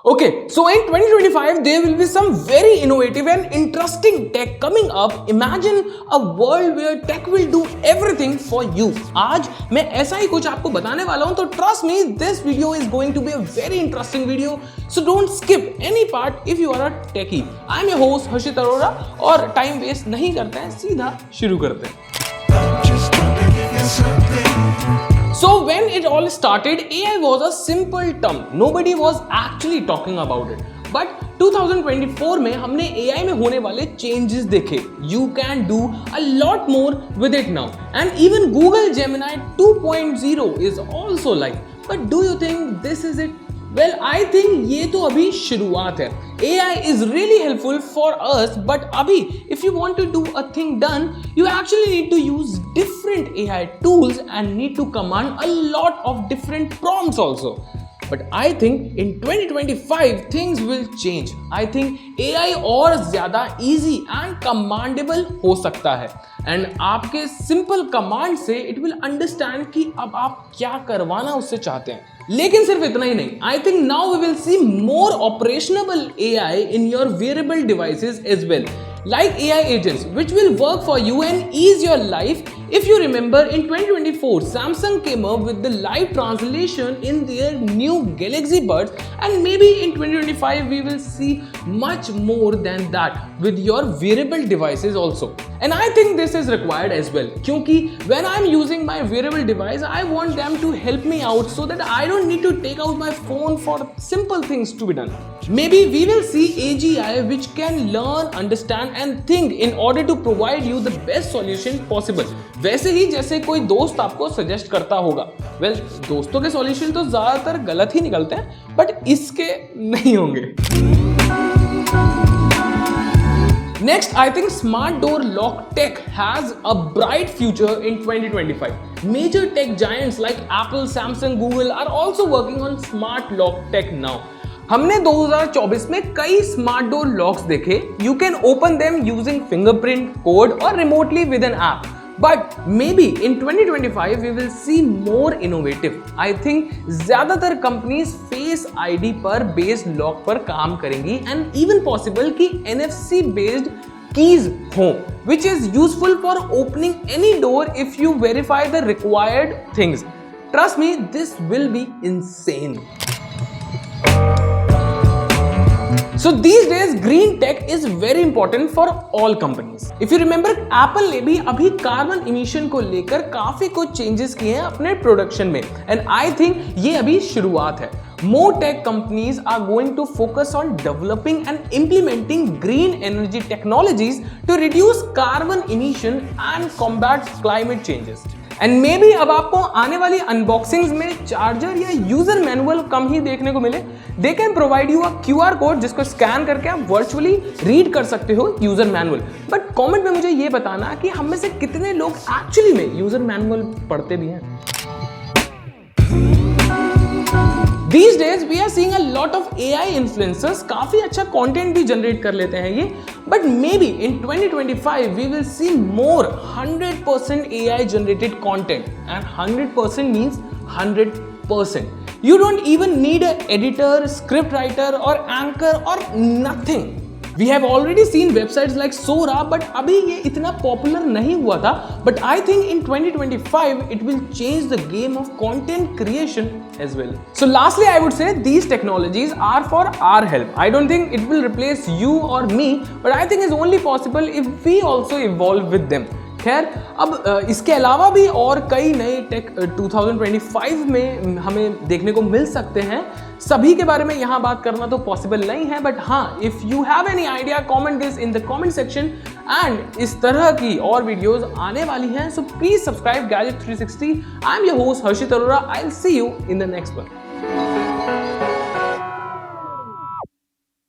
Okay, so in 2025, there will be some very innovative and interesting tech coming up. Imagine a world where tech will do everything for you. आज मैं ऐसा ही कुछ आपको बताने वाला हूँ, तो trust me, this video is going to be a very interesting video. So don't skip any part if you are a techie. I'm your host हर्षित अरोड़ा और टाइम वेस्ट नहीं करते हैं, सीधा शुरू करते हैं. So when it all started, AI was a simple term. Nobody was actually talking about it. But 2024 में हमने AI में होने वाले changes देखे. You can do a lot more with it now. And even Google Gemini 2.0 is also like. But do you think this is it? Well, I think ये तो अभी शुरुआत है. AI is really helpful for us, but अभी if you want to do a thing done, you actually need to use different AI tools and need to command a lot of different prompts also. But I think in 2025 things will change. I think AI और ज़्यादा easy and commandable हो सकता है. And आपके simple command से it will understand कि अब आप क्या करवाना उससे चाहते हैं. लेकिन सिर्फ इतना ही नहीं. I think now we will see more operational AI in your wearable devices as well. Like AI agents, which will work for you and ease your life. If you remember, in 2024, Samsung came up with the live translation in their new Galaxy Buds, and maybe in 2025 we will see much more than that with your wearable devices also. And I think this is required as well, क्योंकि when I'm using my wearable device, I want them to help me out so that I don't need to take out my phone for simple things to be done. Maybe we will see AGI which can learn, understand and think in order to provide you the best solution possible. वैसे ही जैसे कोई दोस्त आपको suggest करता होगा. Well, दोस्तों के solution तो ज़्यादातर गलत ही निकलते हैं, बट इसके नहीं होंगे. Next, I think smart door lock tech has a bright future in 2025. Major tech giants like Apple, Samsung, Google are also working on smart lock tech now. हमने 2024 में कई स्मार्ट डोर लॉक्स देखे. You can open them using fingerprint, code or remotely with an app. But maybe in 2025 we will see more innovative. I think ज़्यादातर companies Face ID पर based lock पर काम करेंगी and even possible कि NFC based keys हों, which is useful for opening any door if you verify the required things. Trust me, this will be insane. So these days green tech is very important for all companies. If you remember, Apple ने भी अभी carbon emission को लेकर काफी कुछ changes किए हैं अपने प्रोडक्शन में, and I think ये अभी शुरुआत है. More tech companies are going to focus on developing and implementing green energy technologies to reduce carbon emission and combat climate changes. And may be अब आपको आने वाली अनबॉक्सिंग्स में चार्जर या यूजर मैनुअल कम ही देखने को मिले. They can provide you a QR code जिसको स्कैन करके आप वर्चुअली रीड कर सकते हो यूजर मैनुअल. बट कमेंट में मुझे ये बताना कि हम में से कितने लोग एक्चुअली में यूजर मैनुअल पढ़ते भी हैं. These days we are seeing a lot of AI influencers काफी अच्छा कंटेंट भी जनरेट कर लेते हैं ये. But maybe in 2025 we will see more 100% AI generated content, and 100% means 100%. You don't even need an editor, script writer or anchor or nothing. We have already seen websites like Sora, but अभी ये इतना popular नहीं हुआ था. But I think in 2025 it will change the game of content creation as well. So lastly, I would say these technologies are for our help. I don't think it will replace you or me, but I think it's only possible if we also evolve with them. खैर, अब इसके अलावा भी और कई नए take 2025 में हमें देखने को मिल सकते हैं. सभी के बारे में यहाँ बात करना तो पॉसिबल नहीं है, बट हाँ, if you have any idea, comment this in the comment section. And इस तरह की और वीडियोस आने वाली हैं, so please subscribe gadget 360. I am your host Harshit Arora. I will see you in the next one.